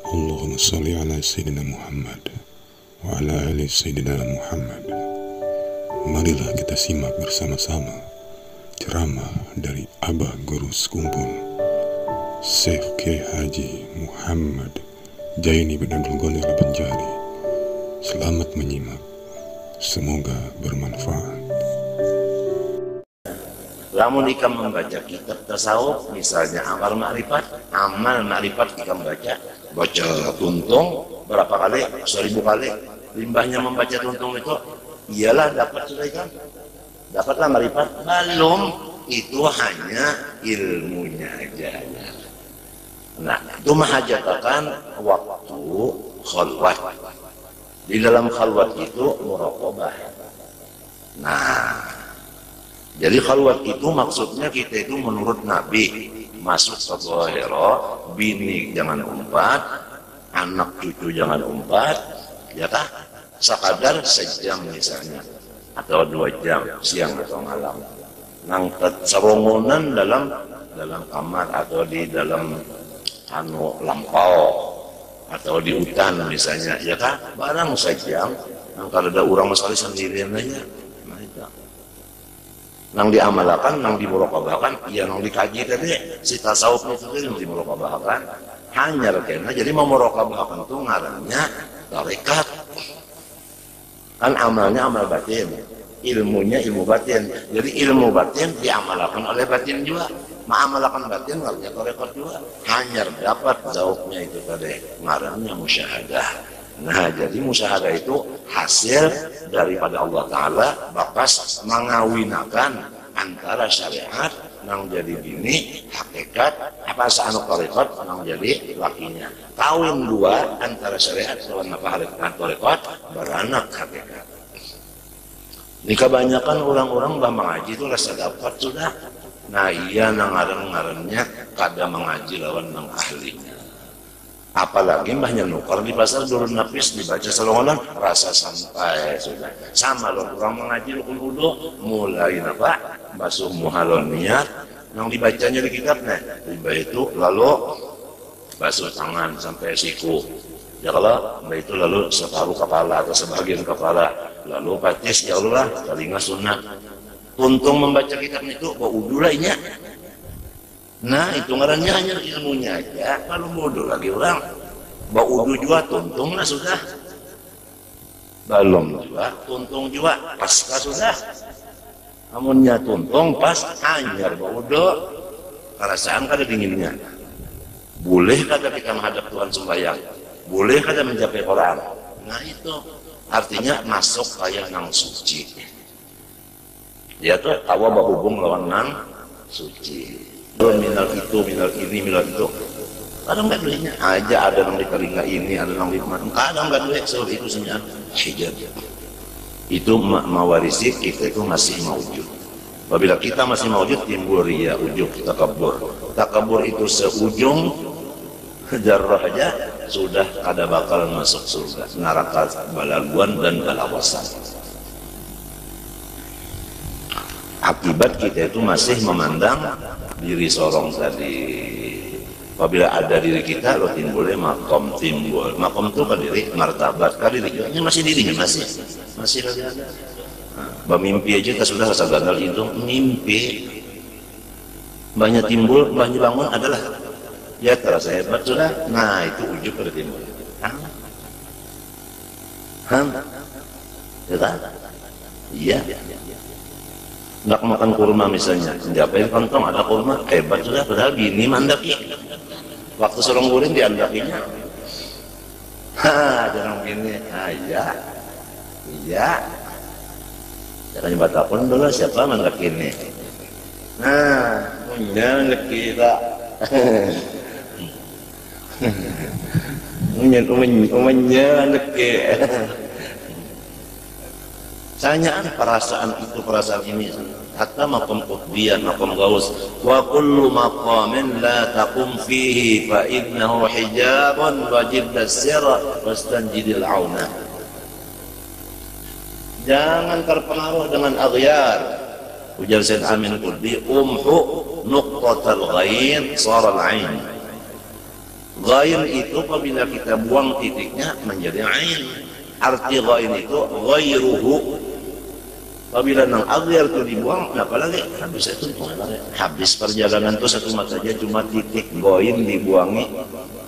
Allahumma sholli ala Sayyidina Muhammad wa ala ali Sayyidina Muhammad. Marilah kita simak bersama-sama ceramah dari Abah Guru Sekumpul Syekh Kiai Haji Muhammad Jaini bin Abdul Ghani Al-Banjari. Selamat menyimak, semoga bermanfaat. Lamun ikam membaca kitab tasawuf, misalnya amal ma'rifat ikam baca tuntung berapa kali, 1000 kali, limbahnya membaca tuntung itu, iyalah dapat sudah ikam, dapatlah ma'rifat. Belum, itu hanya ilmunya aja. Nah, itu menghajatkan waktu khalwat. Di dalam khalwat itu muraqabah. Nah, jadi khalwat itu maksudnya kita itu menurut Nabi masuk ke zahira, bini jangan umpat, anak cucu jangan umpat, ya kah? Sekadar sejam misalnya, atau 2 jam siang atau malam. Nangkat serongonan dalam kamar atau di dalam lampau atau di hutan misalnya, ya kah? Barang sejam, kalau ada orang masalah sendirian aja. Nang diamalkan, nang dimuraqabahkan, ya nang dikaji tadi si tasawuf itu nang dimuraqabahkan hanya rekena. Jadi memuraqabahkan itu ngarannya tarekat. Kan amalnya amal batin, ilmunya ilmu batin. Jadi ilmu batin diamalkan oleh batin juga. Mengamalkan batin ngarannya tarekat juga. Hanya dapat jawabnya itu tadi ngarannya musyahadah. Nah, jadi musyahadah itu hasil daripada Allah Ta'ala bakas mengawinakan antara syariat nang jadi bini, hakikat, apa seanu tarekat nang jadi lakinya. Kawin dua antara syariat lawan apa tarekat beranak hakikat. Ini kebanyakan orang-orang bah mengaji itu rasa dapat sudah. Nah, iya nang ngaran-ngarannya kada mengaji lawan nang ahlinya. Apalagi mbahnya nukar di pasar durun napis dibaca selongonan rasa santai sudah sama loh. Orang mengaji rukun wudu mulai apa basuh muhalon niat yang dibacanya di kitabnya riba itu, lalu basuh tangan sampai siku, ya kalau mbah itu lalu separuh kepala atau sebagian kepala, lalu patis ya Allah telinga sunnah. Untung membaca kitabnya itu kok wudu lah ini. Nah, itu ngarannya hanya ilmunya aja. Kalau bodoh lagi orang, bau udu juga tuntung lah sudah. Belum juga, tuntung juga pasca sudah. Namunnya tuntung pas hanyar bau udu. Perasaan kada dinginnya. Boleh kada kita menghadap Tuhan sembahyang. Boleh kada mencapai Quran. Nah itu artinya masuk kayak nang suci. Dia tuh tawa berhubung lawan nang suci. Minal itu, minal ini, minal itu. Kadang nggak duitnya aja, ada yang di telinga ini, ada yang di mana. Kadang nggak duit, soal itu sebenarnya hijab. Itu mewarisi kita itu masih maujud. Apabila kita masih maujud, timbul ria, ujub, takabur. Takabur itu seujung jarrah aja sudah kada bakal masuk surga, neraka balaguan dan balawasan. Akibat kita itu masih memandang diri sorong tadi. Apabila ada diri kita, lo timbulnya makom timbul. Makom itu kan diri, martabat kan diri. Ini masih dirinya masih lagi ada. Nah, mimpi aja kita sudah rasa gagal itu mimpi. Banyak timbul, banyak bangun adalah ya terasa hebat sudah. Nah itu ujub pada timbul. Iya. Nggak makan kurma misalnya, japain kantong ada kurma, hebat sudah, padahal bini mandaki. Waktu suruh ngurin diandakinya. Jangan gini, iya. Jangan baca pun dulu siapa mandak ini. Punya kita. Punya leki. Tanyaan perasaan itu, perasaan ini. Hatta maqam qutbiyan, maqam gaus. Wa kullu maqamin la taqum fihi fa innahu hijabun wajib dasira wastanjidil auna. Jangan terpengaruh dengan aghyar. Ujar Sayyid Amin Qutbi, umhu nuqtatal ghain sara al-ain. Ghain itu apabila kita buang titiknya menjadi ain. Arti ghain itu ghairuhu. Apabila nang aghir itu dibuang, apalagi habis itu habis perjalanan itu satu mat saja, cuma titik ghain dibuangi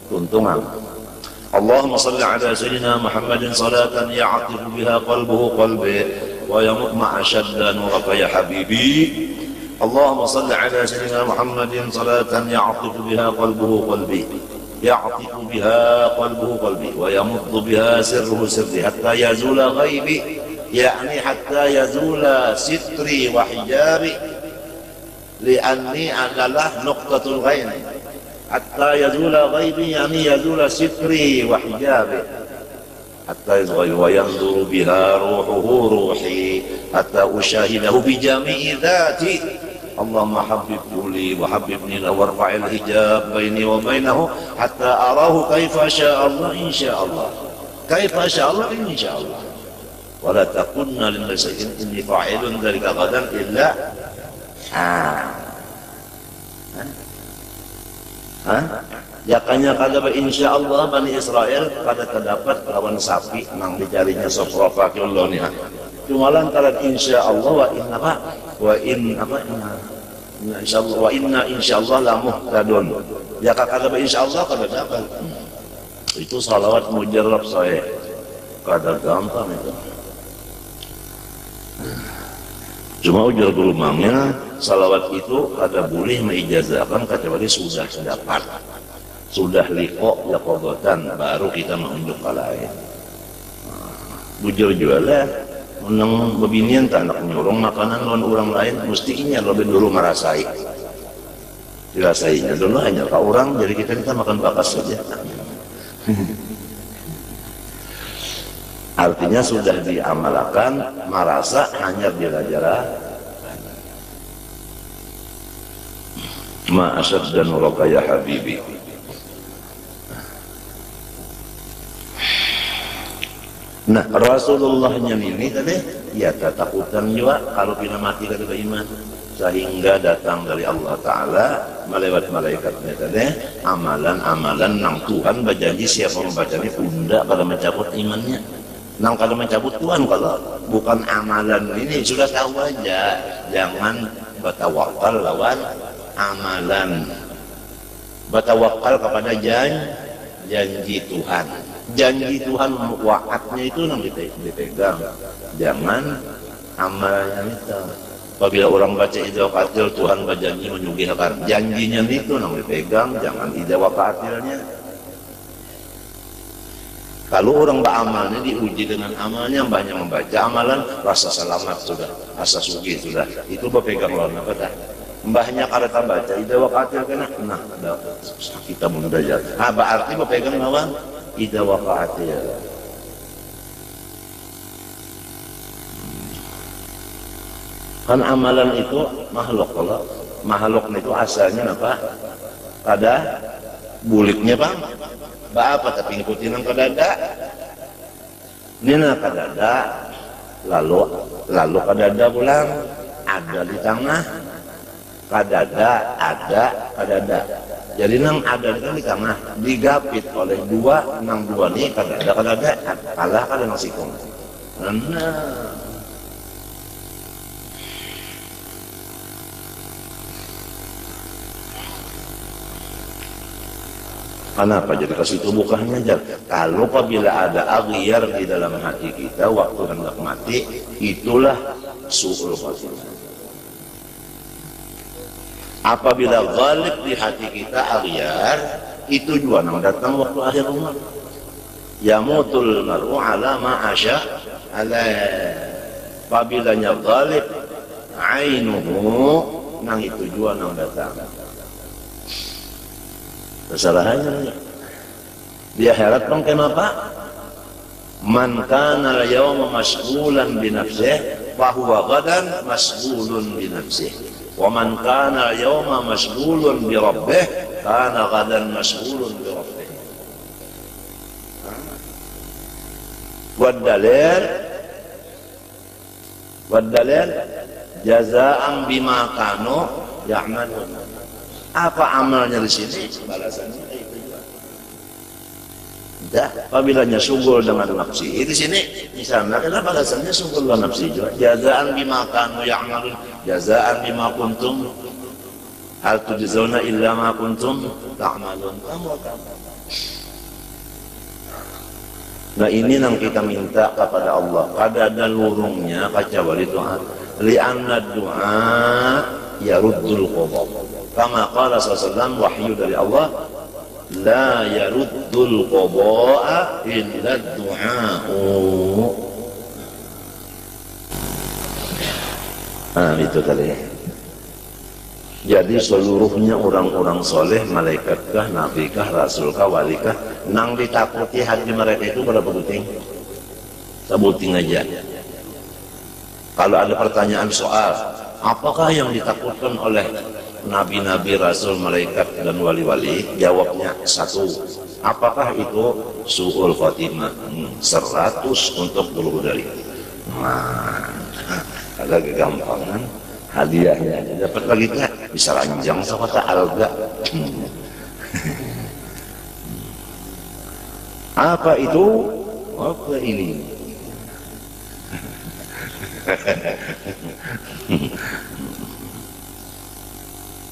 tuntungan. Allahumma salli ala sayyidina Muhammadin salatan ya'atifu biha qalbuhu qalbi wa yamutma ashadda nuraka ya habibi. Allahumma salli ala sayyidina Muhammadin salatan ya'atifu biha qalbuhu qalbi ya'atifu biha qalbuhu qalbi wa yamuddu biha sirruhu sirri hatta yazula ghaibi, yakni hatta yazula sitri wa hijabi, li'anni adalah nuqtatul ghain. Hatta yazula ghaibi yani yazula sitri wa hijabi, hatta yazula wa yanzuru biha ruhuhu ruhi hatta ushahidahu bi jami'i dhati. Allahumma habibhu li wa habibni warfa'il hijab baini wa bainahu hatta arahu kaifa sya'allah insya'allah, kaifa sya'allah insya'allah. Wa la takunna lil shay'in inni fa'ilun dzalika ghadan illa Jakanya kada insyaallah Bani Israel kada terdapat lawan sapi nang dicarinya sofrofa kiolonia. Cuma lantaran insyaallah wa inna apa? Wa in apa? Insyaallah wa inna insyaallah la muhtadun. Jaka kada insyaallah kada dapat. Itu salawat mujarrab saya. Kada gampang itu. Cuma ujar gulumangnya salawat itu kada boleh meijazahkan kecuali sudah dapat, sudah liqo yaqodotan, baru kita menunjuk ke lain. Bujur juga lah menang bebinian tak nak nyurung makanan lawan orang lain, mestinya lebih dulu merasai, dirasainya dulu hanya ke orang, jadi kita makan bakas saja. Artinya sudah diamalkan, merasa hanya belajar ma asyad dan nuraka ya habibi. Nah, Rasulullahnya ini tadi ya ketakutan juga kalau bila mati dari iman, sehingga datang dari Allah Ta'ala melewat malaikatnya tadi amalan-amalan nang Tuhan berjanji siapa membacanya unda pada mencabut imannya. Nang kalau mencabut Tuhan, kalau bukan amalan ini sudah tahu aja, jangan bertawakal lawan amalan, bertawakal kepada janji Tuhan. Janji Tuhan waatnya itu nang dipegang, jangan amalannya itu. Apabila orang baca ida waqatil Tuhan berjanji menyugihkan, janjinya itu nang dipegang, jangan ida waqatilnya. Kalau orang beramalnya diuji dengan amalnya, banyak membaca amalan, rasa selamat sudah, rasa suci sudah, itu berpegang lawan apa dah? Mbahnya kada baca, ida waqatil kena, nah kita belajar. Berarti berpegang lawan ida waqatil. Kan amalan itu makhluk, kalau makhluk itu asalnya apa? Kada buliknya bang. Apa tapi ngikutin yang kadada, nina kadada, lalu kadada pulang, ada di tengah, kadada, ada kadada. Jadi nang ada di tengah, digapit oleh dua, nang dua nih kadada, kalah kada nang sikong. Nah. Kenapa? Jadi kasih tubuh ajar. Kalau apabila ada aghyar di dalam hati kita waktu hendak mati, itulah su'ul khatimah. Apabila ghalib di hati kita aghyar, itu juga nang datang waktu akhir umur. Yamutul mar'u ala ma asya ala. Apabila ghalib ainuhu, nang itu juga nang datang. Kesalahannya di akhirat pun kenapa? Man kana al-yawma mashghulan bi nafsihi fa huwa ghadan mashghulun bi nafsihi wa man kana al-yawma mashghulun bi rabbih kana ghadan mashghulun bi rabbih. Wad-dalil jazaa'an bima kanu ya'malun. Apa amalnya di sini? Balasannya itu juga. Apabila sugul dengan nafsi. Di sini misalnya kenapa alasannya sugul dengan nafsi juga? Jazaan bima kanu ya'malun, jazaan bima kuntum hal tujzauna illa ma kuntum ta'malun. Nah ini yang kita minta kepada Allah. Kada ada lurungnya kecuali doa. Li'anna doa yaruddul qadha. Kama qala sallallahu wahyu dari Allah, la yaruddul qadha'a illa du'a'u. Itu tadi. Jadi seluruhnya orang-orang soleh, malaikatkah, nabikah, rasulkah, walikah, nang ditakuti hati mereka itu berapa penting? Sebutin aja. Kalau ada pertanyaan soal, apakah yang ditakutkan oleh nabi-nabi, rasul, malaikat, dan wali-wali? Jawabnya satu. Apakah itu su'ul khotimah? 100 untuk bulu dari. Nah, agak gampang kan? Hadiahnya aja dapat lagi kan? Bisa ranjang sama tak alga. Apa itu? Apa ini?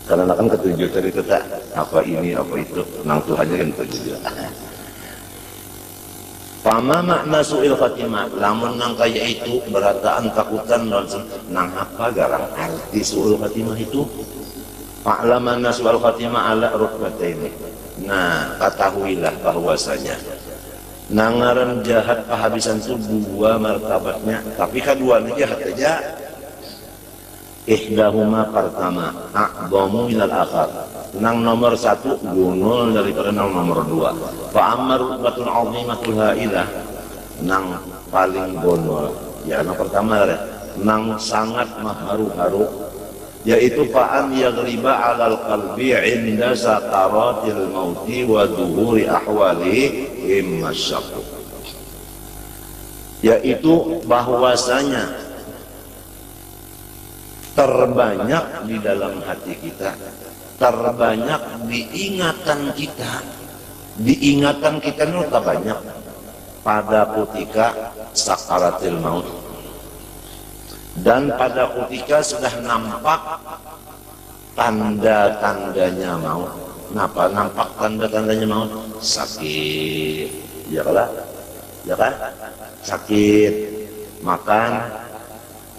Karena kan ketujuh tadi kita apa ini apa itu nang Tuhannya kan ketujuh. Pama makna su'il khatimah lamun nang kaya itu berataan takutan nang apa garang arti su'il khatimah itu fa'lamanna su'il khatimah ala rukbataini. Nah ketahuilah bahwasanya nangaran jahat kehabisan itu dua martabatnya, tapi keduanya jahat aja. Ihdahuma pertama a'dhamu minal akhar. Nang nomor satu gunul daripada nang nomor dua. Fa amma rutbatun 'azimatul hailah, nang paling gunul ya nang pertama nang sangat maharu-haru, yaitu fa'an yaghriba 'alal qalbi 'inda sakaratil mauti wa dhuhuri ahwali immasyaqq, yaitu bahwasanya terbanyak di dalam hati kita, terbanyak diingatan kita itu terbanyak pada ketika sakaratil maut, dan pada ketika sudah nampak tanda-tandanya maut. Kenapa nampak tanda-tandanya maut? Sakit, ya kan? Sakit, makan,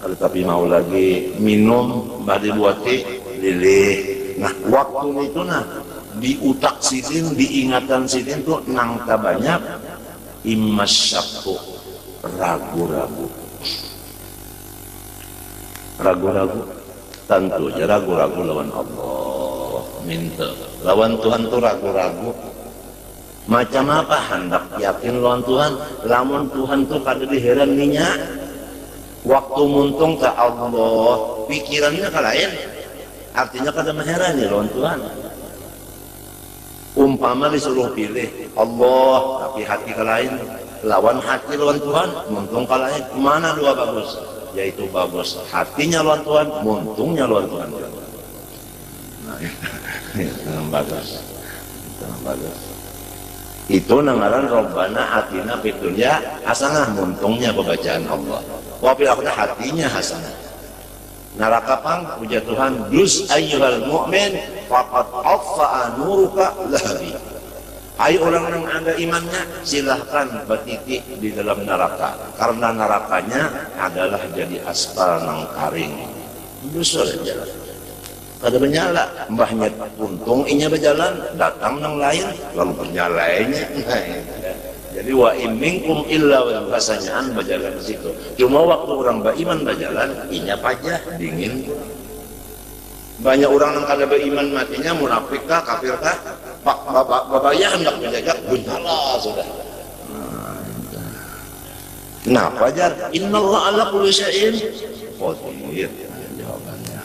kalau tapi mau lagi minum, badi buati lilih. Nah, waktu itu di utak sidin, diingatan sidin tuh nang banyak immasyaqq, ragu-ragu. Tentu aja ragu-ragu lawan Allah. Minta lawan Tuhan tuh ragu-ragu. Macam apa hendak yakin lawan Tuhan? Lamun Tuhan tuh kada diheran ninya. Waktu muntung ke Allah, pikirannya ke lain, artinya kada mengherani lawan Tuhan. Umpama disuruh pilih Allah, tapi hati ke lain, lawan hati lawan Tuhan, muntung ke lain, mana dua bagus? Yaitu bagus hatinya lawan Tuhan, muntungnya lawan Tuhan. Nah, itu bagus. Itu nangaran Rabbana atina fid dunya hasanah, muntungnya pembacaan Allah. Wa fil akhirati hatinya hasanah. Neraka pang puja Tuhan, dus ayyuhal mu'min faqad affa'a nuruka lahabi. Hai orang yang ada imannya, silahkan bertitik di dalam neraka, karena nerakanya adalah jadi aspal nang karing. Dusur jalan. Kada menyala, mbahnya untung inya berjalan, datang nang lain, lalu bernyalainya. Jadi wa imminkum illa wa bahasanyaan berjalan di situ. Cuma waktu orang beriman berjalan, inya pajah dingin. Banyak orang yang kada beriman matinya munafik kah, kafir kah? Pak babaya hendak menjaga bunyala sudah. Nah, fajar innallaha ala kulli syai'in qadir. Jawabannya.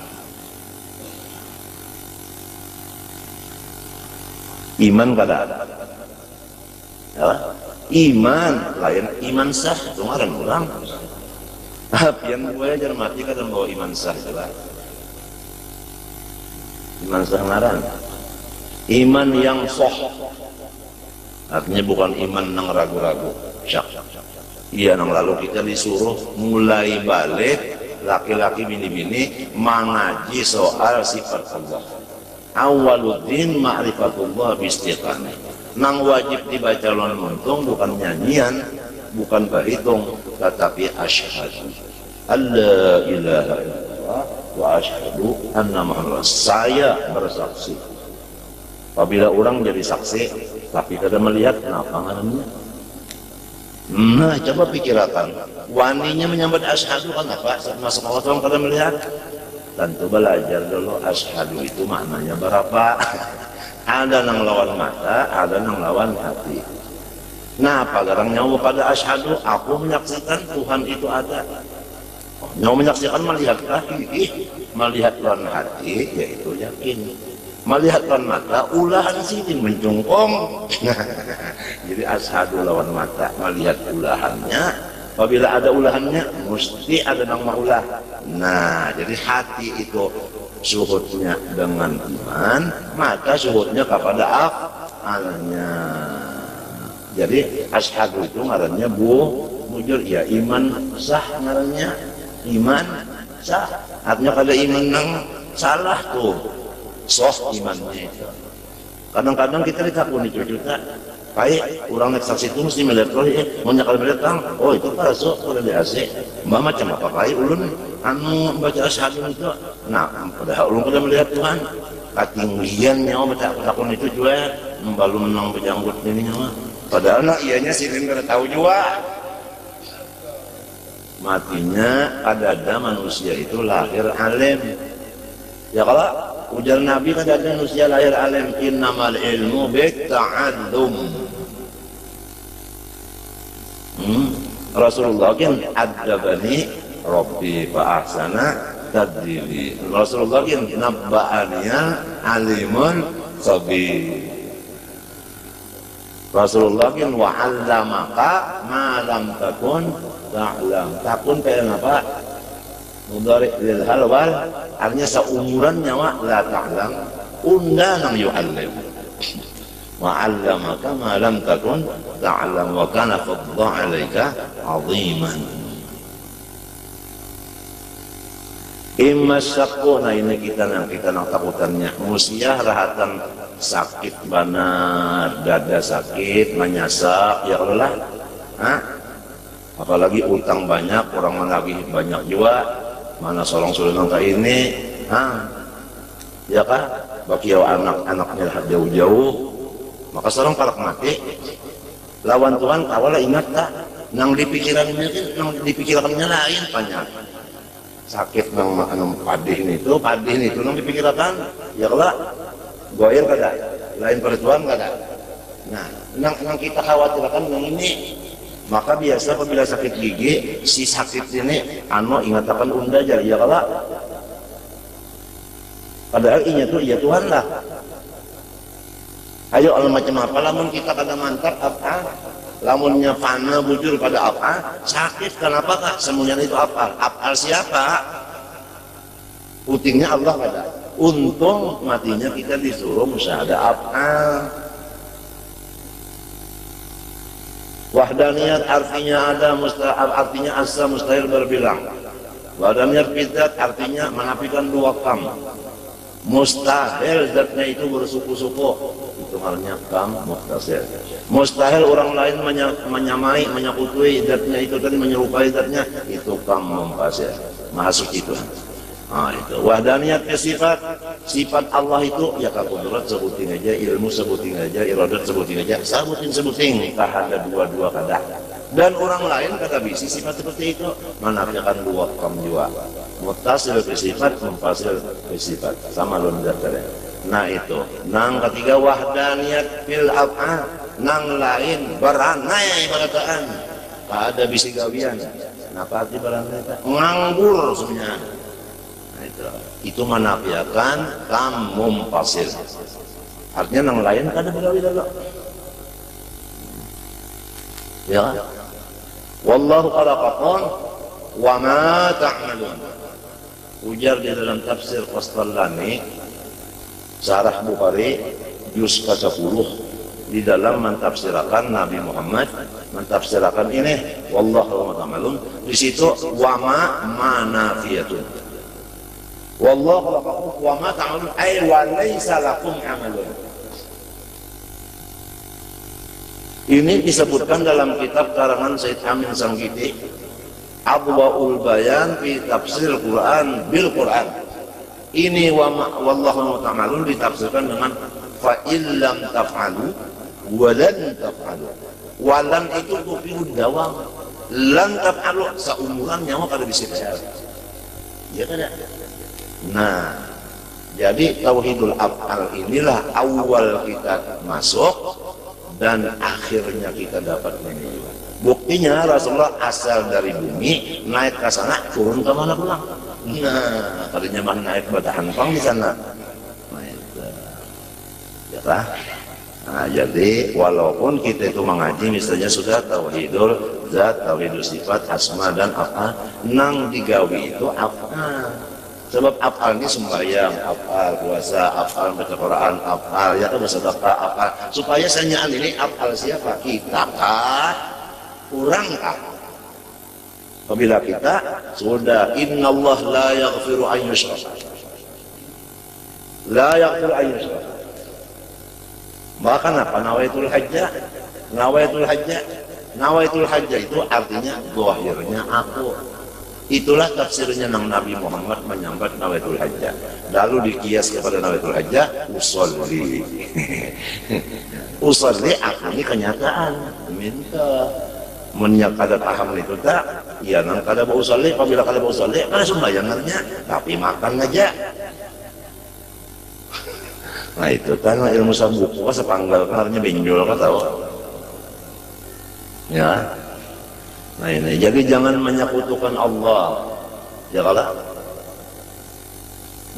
Iman kada ada. Ya, iman lain iman sah kemarin orang. Pian gue ajar mati kada bawa iman sah juga. Iman sah ngaran. Iman yang sah. Artinya bukan iman nang ragu-ragu, syak. Iya, nang lalu kita disuruh mulai balik laki-laki bini-bini mengaji soal sifat Allah. Awaluddin ma'rifatullah bistiqani. Nang wajib dibaca lon muntung bukan nyanyian, bukan berhitung, tetapi asyhadu alla ilaha illallah wa asyhadu anna muhammadar, saya bersaksi. Apabila orang jadi saksi tapi kada melihat, kenapa ngarannya? Nah, coba pikirkan, waninya menyambut asyhadu kan apa? Masuk Allah orang kada melihat. Tentu belajar dulu asyhadu itu maknanya berapa. Ada nang lawan mata, ada nang lawan hati. Nah, pagarang nyawa pada asyhadu, aku menyaksikan Tuhan itu ada. Oh, nyawa menyaksikan melihat kaki, melihat lawan hati, yaitu yakin. Melihat lawan mata, ulahan sidin mencungkong. Jadi asyhadu lawan mata, melihat ulahannya. Apabila ada ulahannya, mesti ada nang maulah. Nah, jadi hati itu syuhudnya dengan iman, maka syuhudnya kepada afalnya. Jadi asyhadu itu ngarannya bujur, ya iman sah ngarannya, iman sah. Artinya kada iman nang salah tuh, soh imannya itu. Kadang-kadang kita ditakuni cucuta, baik orang naik saksi itu mesti melihat roh, mau nyakal melihat kang, oh itu palsu, udah di AC. Mbak macam apa baik ulun anu baca asyhadu itu. Nah, padahal ulun sudah melihat Tuhan. Ketinggian nyawa baca takun itu juga membalu menang berjanggut ini nyawa. Padahal nak ianya sirin kada tahu juga. Matinya ada manusia itu lahir alim. Ya kalau ujar Nabi kan ada manusia lahir alim, innamal ilmu bitta'allum. Rasulullah kan adabani Rabbi fa ahsana tadbibi. Rasulullah kan nabba'aniya alimun khabir. Rasulullah kan wa 'allamaka ma lam takun ta'lam. Takun kayak apa? Mudhari lil hal wal, artinya seumuran nyawa la ta'lam, unda nang yu'allim. Wa 'allamaka ma lam takun ta'lam wa kana fadlu 'alaika 'aziman. Imma syakku, nah ini kita nang takutannya musiah rahatan sakit banar, dada sakit, menyasak, ya Allah. Apalagi utang banyak, orang menagih banyak juga, mana solong sulung kayak ini, ya kan? Bagi anak-anaknya jauh-jauh, maka seorang palak mati. Lawan Tuhan, awalnya ingat tak? Nang dipikirannya lain banyak. Sakit nang padih itu nang dipikirkan, ya Allah, goyer kada, lain pertuan kada. Nah, nang kita khawatirkan yang ini, maka biasa apabila sakit gigi, si sakit ini, ingatakan unda jari, ya Allah. Padahal inya tuh, ya Tuhan lah. Ayo Allah macam apa, lamun kita kada mantap apa? Lamunnya fana bujur pada apa? Sakit, kenapa kah? Semuanya itu apa? Apal siapa? Putingnya Allah kada. Untung matinya kita disuruh musyahadah apa? Wahdaniyat artinya ada, artinya asa mustahil berbilang. Wahdaniyat bidat artinya menafikan dua kam. Mustahil zatnya itu bersuku-suku, itu halnya kam muhtasil. Mustahil orang lain menyamai, menyakutui zatnya itu tadi, menyerupai zatnya, itu kam muhtasil. Maha suci Tuhan. Nah, itu wahdaniyat sifat Allah itu ya kudrat sebutin aja, ilmu sebutin aja, iradat sebutin aja, sebutin ada dua-dua kada. Dan orang lain kata bisi sifat seperti itu menafikan dua kam juga. Muttasil bersifat, munfasil bersifat, sama lonjar kada. Nah itu, nang ketiga wahdaniyat fil af'al, nang lain beranai berataan, ada bisi gawian. Kenapa arti beranai? Nganggur sebenarnya. Nah itu menafikan kam munfasil. Artinya nang lain kada begawi dulu. Ya. Wallahu khalaqakum wa ma ta'malun. Ujar di dalam tafsir Qastallani, Syarah Bukhari juz ke-10, di dalam mentafsirkan Nabi Muhammad, mentafsirkan ini wallahu ta'malun. Di situ wama manafiyatun. Wallahu khalaqakum wama ta'malun ay wa laisa lakum amalun. Ini disebutkan dalam kitab karangan Said Amin Sanggiti, Adwaul Bayan fi Tafsir Quran bil Quran. Ini wallahu ta'malun ditafsirkan dengan fa illam taf'alu walan taf'alu. Walan itu tufidud dawam, lan taf'alu saumuran nyawa kada bisa saya. Ya kan? Nah, jadi tauhidul af'al inilah awal kita masuk dan akhirnya kita dapat menuju. Buktinya Rasulullah asal dari bumi, naik ke sana, turun ke mana pulang. Nah, tadinya mah naik pada hanpang di sana. Nah, itu. Ya lah. Nah, jadi walaupun kita itu mengaji misalnya sudah tauhidul zat, tauhidul sifat, asma dan af'al, nang digawi itu af'al. Sebab af'al ini sembahyang, af'al puasa, af'al baca Quran, af'al ya kan bersedekah, af'al. Supaya saya nyaan ini af'al siapa? Kita kah? Kurang kah? Apabila kita sudah innallah la yaghfiru an yushraka. La yaghfiru an yushraka. Bahkan apa? Nawaitul hajjah. Nawaitul hajjah. Nawaitul hajjah itu artinya zahirnya aku. Itulah tafsirnya nang Nabi Muhammad menyambat nawaitul hajjah. Lalu dikias kepada nawaitul hajjah usolli. Usolli aku ini kenyataan. Minta. Menyak kada paham itu tak, ya nang kada bau usolli, apabila kada bau usolli, kada sembayangannya, tapi makan aja. Nah itu kan ilmu sabuku, sepanggal karena benjol kan tahu. Ya, nah ini jadi jangan menyekutukan Allah. Ya kalah.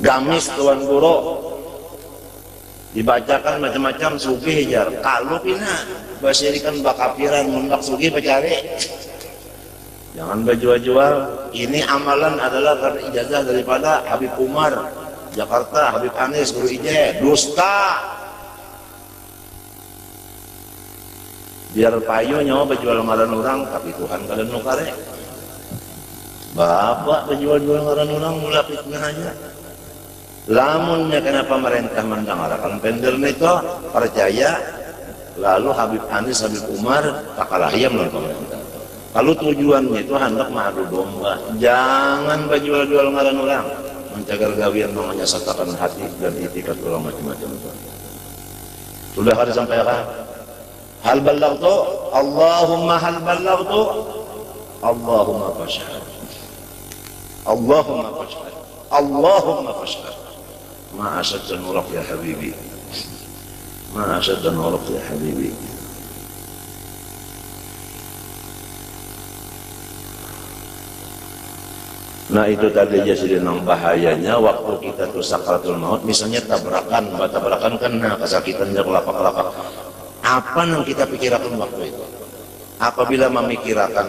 Gamis tuan guru dibacakan macam-macam suki hijar. Kalau pina basirikan bakapiran mundak suki pecari. Jangan berjual-jual. Ini amalan adalah karena ijazah daripada Habib Umar Jakarta, Habib Anis Guru Ije. Dusta. Biar payu nyawa berjual ngaran orang, tapi Tuhan kada nukare. Bapak berjual-jual ngaran orang mula fitnah aja. Lamunnya kenapa pemerintah mendengarkan pendel itu percaya, lalu Habib Anis, Habib Umar takalahiyam lawan pemerintah. Kalau tujuannya itu hendak mengadu domba, jangan berjual-jual ngaran orang, mencagar gawian namanya satakan hati dan itikat orang macam-macam. Sudah ada sampaikan? Hal ballagtu, Allahumma hal ballagtu, Allahumma fashhad, Allahumma fashhad, Allahumma fashhad. Ma asyadda nurak ya habibi, ma asyadda nurak ya habibi. Nah itu tadi aja sih nang bahayanya waktu kita tuh sakaratul maut, misalnya tabrakan kena kesakitan dan lapak-lapak. Apa yang kita pikirkan waktu itu? Apabila memikirkan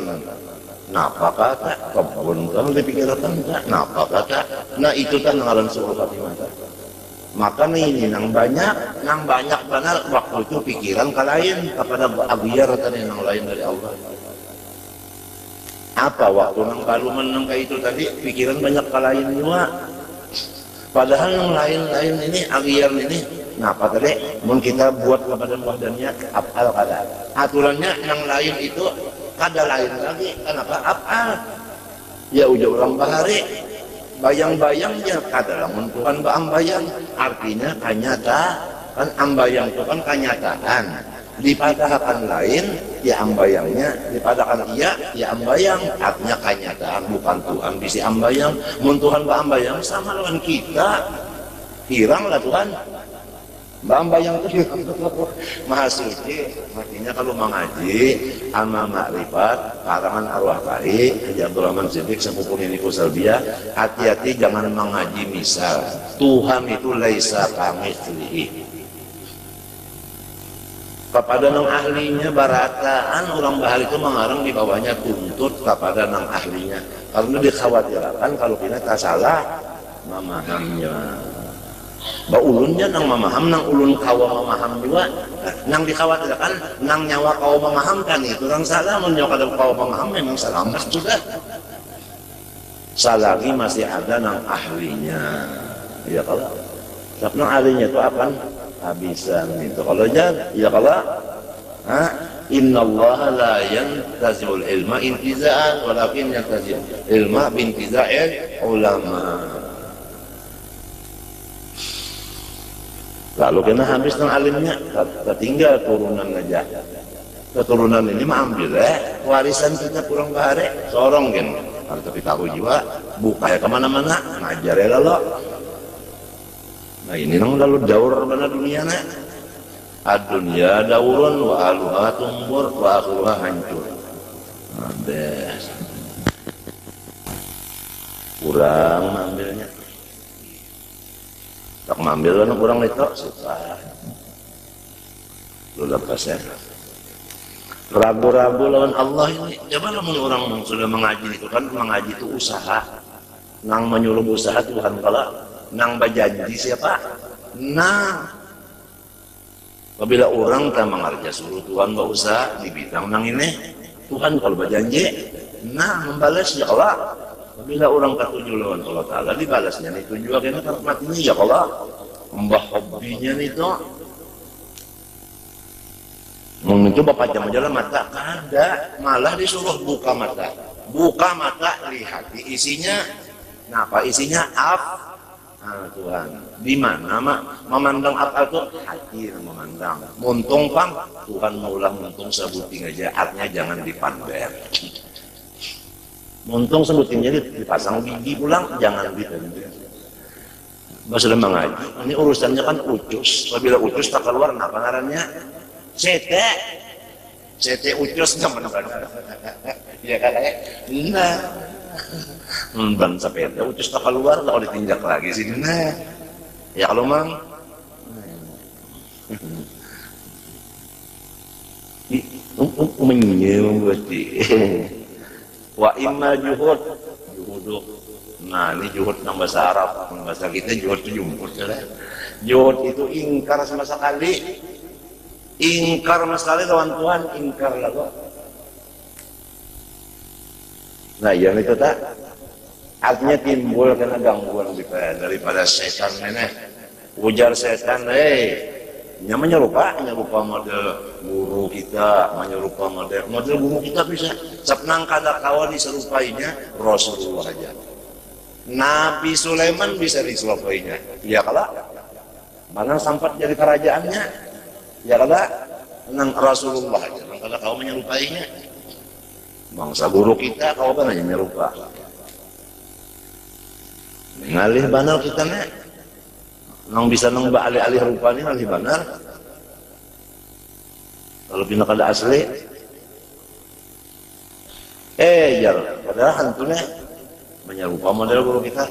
napa kata kebun kan dipikirkan napa kata, nah itu kan ngaran suruh Fatimah. Maka ini nang banyak benar waktu itu pikiran ke lain kepada abiar tadi nang lain dari Allah. Apa waktu nang baru menang kayak itu tadi pikiran banyak ke lain juga. Padahal yang lain-lain ini abiar ini napa tadi mun kita buat kepada wahdannya afal kada. Aturannya yang lain itu kada lain lagi. Kenapa afal? Ya udah orang bahari bayang-bayangnya kada lamun Tuhan ambayang, artinya kanyata kan ambayang itu kan kanyataan. Dipadahkan lain ya ambayangnya, dipadahkan iya ya ambayang, artinya kanyataan bukan Tuhan bisa ambayang. Mun Tuhan ambayang sama dengan kita, hiranglah Tuhan. Ambayang itu maha suci. Artinya kalau mengaji ama makrifat karangan arwah kai Haji Abdul Rahman Siddiq sepupu Niniku Salbiah, hati-hati jangan mengaji misal Tuhan itu laisa kamitslihi. Kepada nang ahlinya barataan orang bahal itu mengarang di bawahnya tuntut kepada nang ahlinya karena dikhawatirkan kalau kita tak salah memahaminya. ba ulunnya nang mamaham nang ulun kawa mamaham juga nang dikhawatirkan nang nyawa kawa mamaham kan itu orang salah mun nyawa kawa mamaham memang selamat sudah selagi masih ada nang ahlinya ya kalau tapi nang ahlinya itu akan habisan itu kalau jangan ya kalau innallaha la yantazul ilma intiza'an walakin yantazil ilma bintiza'il ulama. Lalu kena habis nang alimnya tertinggal turunan aja. Keturunan ini mah ambil warisan kita kurang bahare sorong kan harus tapi tahu juga buka ya kemana-mana ngajar ya lalu. Nah ini nang lalu daur mana dunia na ad-dunya daurun wa aluha tumbur wa akhuha hancur. Habis kurang ambilnya tak mengambil kan kurang itu susah lu lepas ya ragu-ragu lawan Allah ini coba lamun orang sudah mengaji itu kan mengaji itu usaha nang menyuruh usaha Tuhan kala nang bajanji siapa nah apabila orang tak mengarja suruh Tuhan gak usah di bidang nang ini Tuhan kalau berjanji nah membalas ya Allah apabila orang katuju lawan Allah Ta'ala dibalasnya itu juga kena rahmatnya ya Allah mbah hobinya itu itu bapak jam aja lah mata kada malah disuruh buka mata lihat di isinya nah apa isinya Tuhan di mana memandang apa itu hati memandang muntung pang Tuhan maulah muntung sebuting aja artinya jangan dipander muntung sebuting jadi dipasang gigi pulang jangan dipander sudah mengaji ini urusannya kan ucus apabila ucus tak keluar apa ngarannya CT ucus nggak benar ya kan nah ban sepeda ucus tak keluar kalau ditinjak lagi sini nah ya kalau mang menyembuti wa imma juhuduk nah ini juhud nang bahasa Arab nang bahasa kita juhud itu jumhur juhud itu ingkar sama sekali lawan Tuhan ingkar lagu nah yang itu tak artinya timbul karena gangguan daripada setan ini ujar setan menyerupa model guru kita menyerupa model guru kita bisa sepnang kada kawa diserupainya Rasulullah aja Nabi Sulaiman bisa diserupainya ya kalau mana sampai jadi kerajaannya ya kalau nang Rasulullah aja nang kada kawa menyerupainya bangsa guru kita kawa kan aja menyerupa ngalih banal kita nih nang bisa nang alih-alih rupanya alih benar kalau pindah kada asli jar padahal hantunya menyerupa model guru kita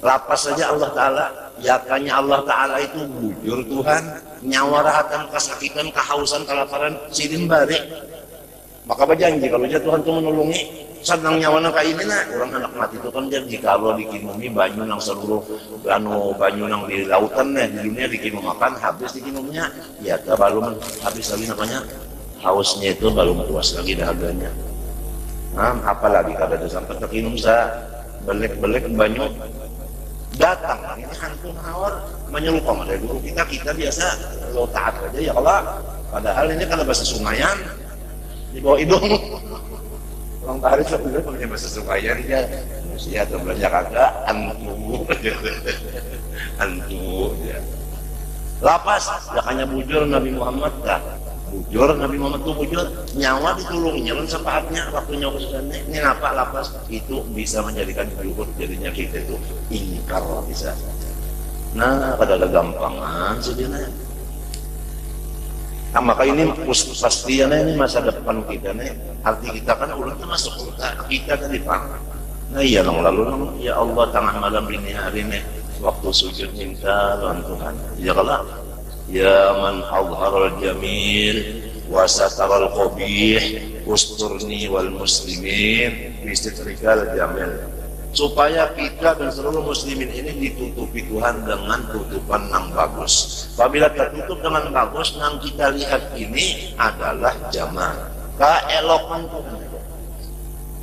lapas saja Allah Ta'ala yakannya Allah Ta'ala itu bujur Tuhan nyawa rahatan kesakitan kehausan kelaparan sidin balik maka berjanji kalau Tuhan itu menolongi sedang nyawana kayak ini nah orang anak mati itu kan jadi kalau dikinumi banyu nang seluruh banyu nang di lautan nih di dunia dikinum makan habis dikinumnya ya baru habis lagi namanya hausnya itu baru puas lagi dahaganya nah apalagi kada ada sampai terkinum belek banyu datang ini hantu nawar menyerupa dari dulu kita biasa lo taat aja ya Allah padahal ini kan bahasa Sungayan di bawah hidung orang tarik sebenarnya punya bahasa Sungayan ya manusia atau belanja kagak antu ya lapas hanya bujur Nabi Muhammad dah bujur Nabi Muhammad tuh bujur nyawa ditulunginya kan sepaatnya waktu nyawa sudah ini apa lapas itu bisa menjadikan juhud jadinya kita itu ingkar bisa nah pada gampangan sebenarnya nah, maka ini pastinya ini masa depan kita nih arti kita kan ulang masuk kita tadi pak nah iya lalu ya Allah tengah malam ini hari ini waktu sujud minta lawan Tuhan ya kalau ya man azharal jamil wa sataral qabih usturni wal muslimin bistitrikal jamil supaya kita dan seluruh muslimin ini ditutupi Tuhan dengan tutupan yang bagus. Apabila tertutup dengan bagus, yang kita lihat ini adalah jamal, keelokan Tuhan,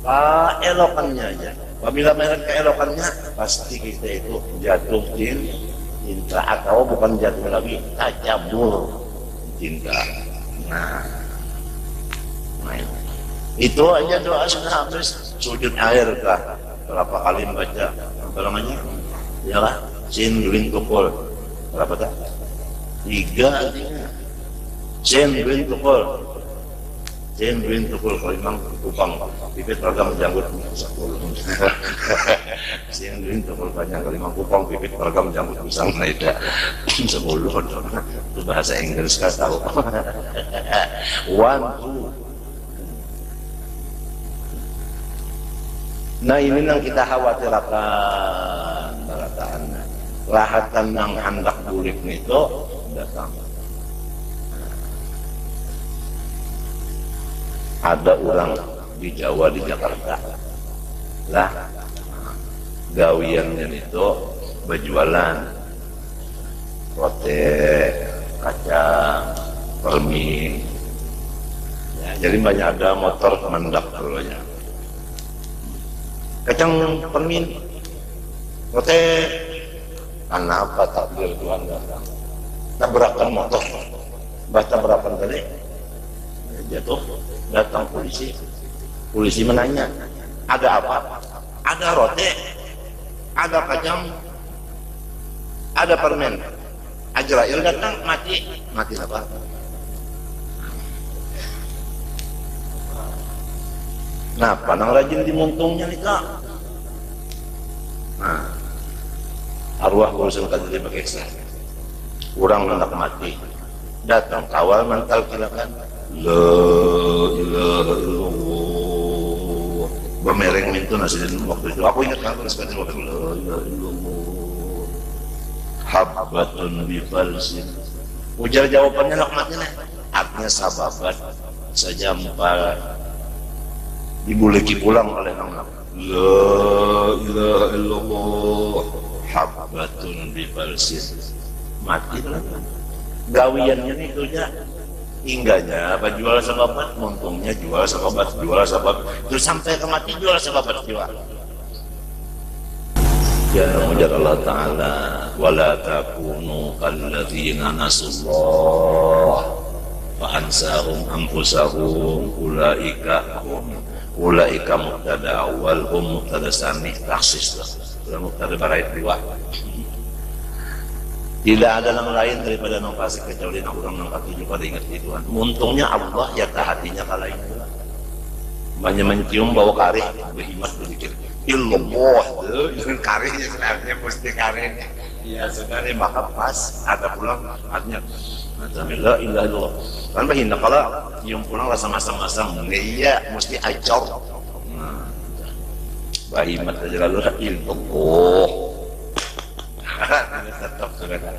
keelokannya aja. Apabila melihat keelokannya, pasti kita itu jatuh cinta, atau bukan jatuh lagi, tajabur cinta. Nah, itu aja doa sudah habis. Sujud air kah? Berapa kali membaca apa namanya? Yalah, sin bin tukul. Berapa tak? 3 artinya. Sin bin tukul. Sin bin tukul kalau memang kupang pipit ragam janggut 10. Sin bin tukul banyak kalau memang kupang pipit ragam janggut pisang itu 10. Itu bahasa Inggris kan tahu. 1, 2. Nah ini yang kita khawatirkan barataan lahatan yang hendak bulik itu datang. Ada orang di Jawa, di Jakarta lah gawiannya itu berjualan roti, kacang, permen ya, jadi banyak ada motor mendak dulunya. Kacang permen, roti, kenapa takbir Tuhan datang? Tabrakan motor, baca tabrakan tadi, jatuh, datang polisi. Polisi menanya, ada apa? Ada roti, ada kacang, ada permen. Azrail datang, mati apa? Nah, panang rajin dimuntungnya nih kak. Nah, arwah urusan kadiri pakai sah. Orang hendak mati, datang kawal mental kilakan. La ilaha illallah. Bemereng itu nasihin waktu itu. Aku ingat kan sekali waktu la ilaha illallah. Habbatun bifalsin. Ujar jawabannya nak mati nih. Artinya sababat sejampal. Dibuleki pulang oleh anak. La ilaha illallah habbatun bifalsin. Mati lah. Gawiannya itu aja. Hingganya apa jual sahabat, untungnya jual sahabat. Terus sampai ke mati jual sahabat juga. Ya mujar Allah Ta'ala wala takunu kalladzina nasullah fa ansahum anfusahum ulaika mubtada awal mubtada tsani taksis lah mubtada barait dua. Tidak ada yang lain daripada nafas kecuali orang yang ketujuh pada ingat di Tuhan. Untungnya Allah ya hatinya kalahin juga. Banyak mencium bau karih berhimat berpikir illallah dengan karihnya sebenarnya mesti karihnya. Ya sebenarnya maka pas ada pulang artinya la ilaha illallah. Kan bahina kalau cium pulang rasa masam-masam iya mesti acor. Nah, bahimat aja lalu illallah. Tetap saudara.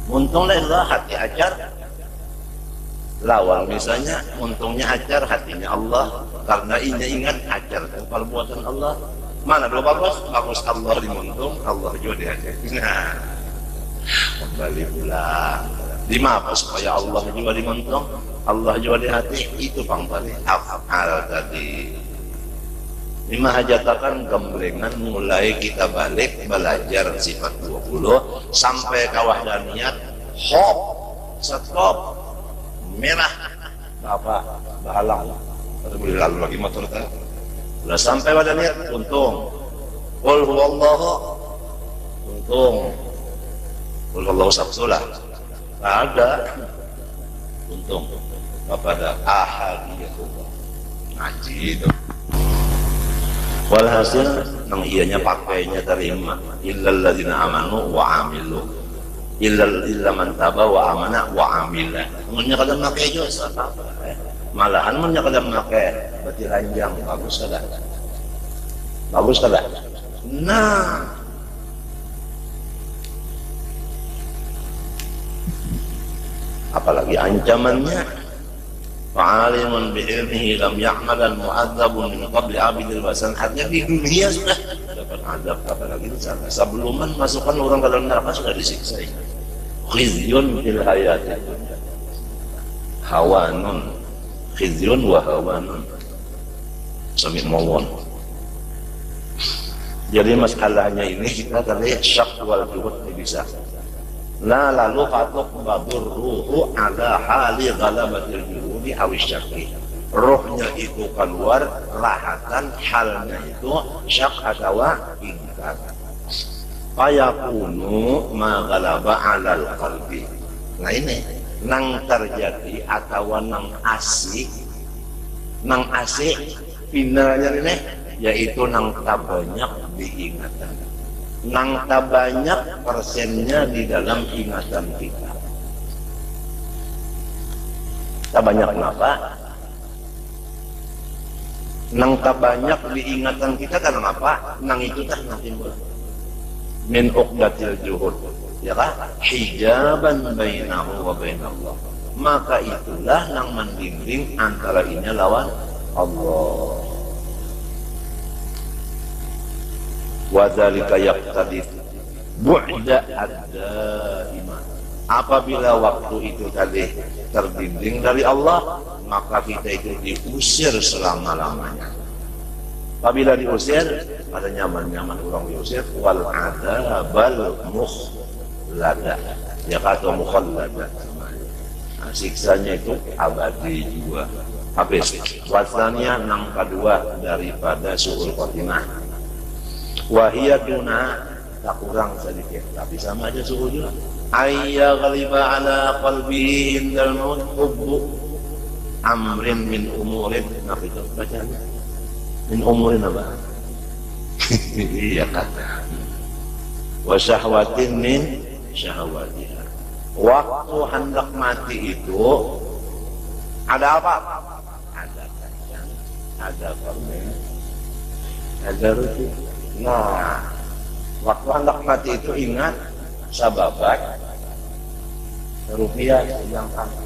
Untunglah hati ajar. Lawang misalnya untungnya ajar hatinya Allah karena ini ingat ajar perbuatan Allah. Mana dua bagus Allah dimuntung, Allah juga diajar. Nah, kembali pulang. Di apa supaya Allah juga dimuntung, Allah juga di hati itu pangpali afal tadi. Lima hajatakan gemblengan mulai kita balik belajar sifat 20 sampai kawahdaniyat hop stop merah apa bahalang atau boleh lalu lagi motor tadi udah sampai wadaniat untung qul huwallahu untung qul huwallahu sabsulah ada untung apa ada ahadiyatullah ngaji itu. Walhasil nang ianya pakainya terima illal ladzina amanu wa amilu illa man taba wa amana wa amila. Munnya kada make jo apa malahan munnya kada make berarti ranjang bagus kada nah apalagi ancamannya fa'alimun bi'ilmihi lam ya'malan mu'adzabun min qabli abidil basan. Artinya di dunia sudah dapat adab, apalagi di sana. Sebelum masukkan orang ke dalam neraka sudah disiksa. Khizyun fil hayati dunya, hawanun, khizyun wa hawanun, sami mawon. Jadi masalahnya ini kita tadi syak wal juhud bisa. Nah lalu fatuk badurruhu ala hali ghalabatil juhudi awis syakri. Rohnya itu keluar rahatan, halnya itu syak atau ingkar. Fayakunu ma ghalaba alal qalbi. Nah ini nang terjadi atau nang asik finalnya ini yaitu nang tabanyak diingatan, nang tabanyak persennya di dalam ingatan kita. Tabanyak kenapa? Nang tabanyak diingatan kita karena apa? Nang itu tak nanti min uqdatil juhud, ya kan? Hijaban bainahu wa bainallah. Maka itulah yang mendinding antara inya lawan Allah. Wa dzalika yaqtadi bu'da ad-daima. Apabila waktu itu tadi terdinding dari Allah, maka kita itu diusir selama-lamanya. Apabila diusir, ada nyaman-nyaman orang diusir, wal adabal mukhlada, ya kata mukhlada, nah, siksanya itu abadi juga. Habis wasalnya nang kedua daripada su'ul khotimah, wahiyatuna tak kurang sedikit, tapi sama aja su'ul juga. Ayya ghaliba ala qalbihi indal maut hubbu amrin min umurin. Nah itu bacanya min umurin apa? Iya kan? Wa syahwatin min syahwatiha. Waktu hendak mati itu ada apa? Ada kacang, ada permen, ada roti. Nah, waktu hendak mati itu ingat sababat rupiah yang kamu.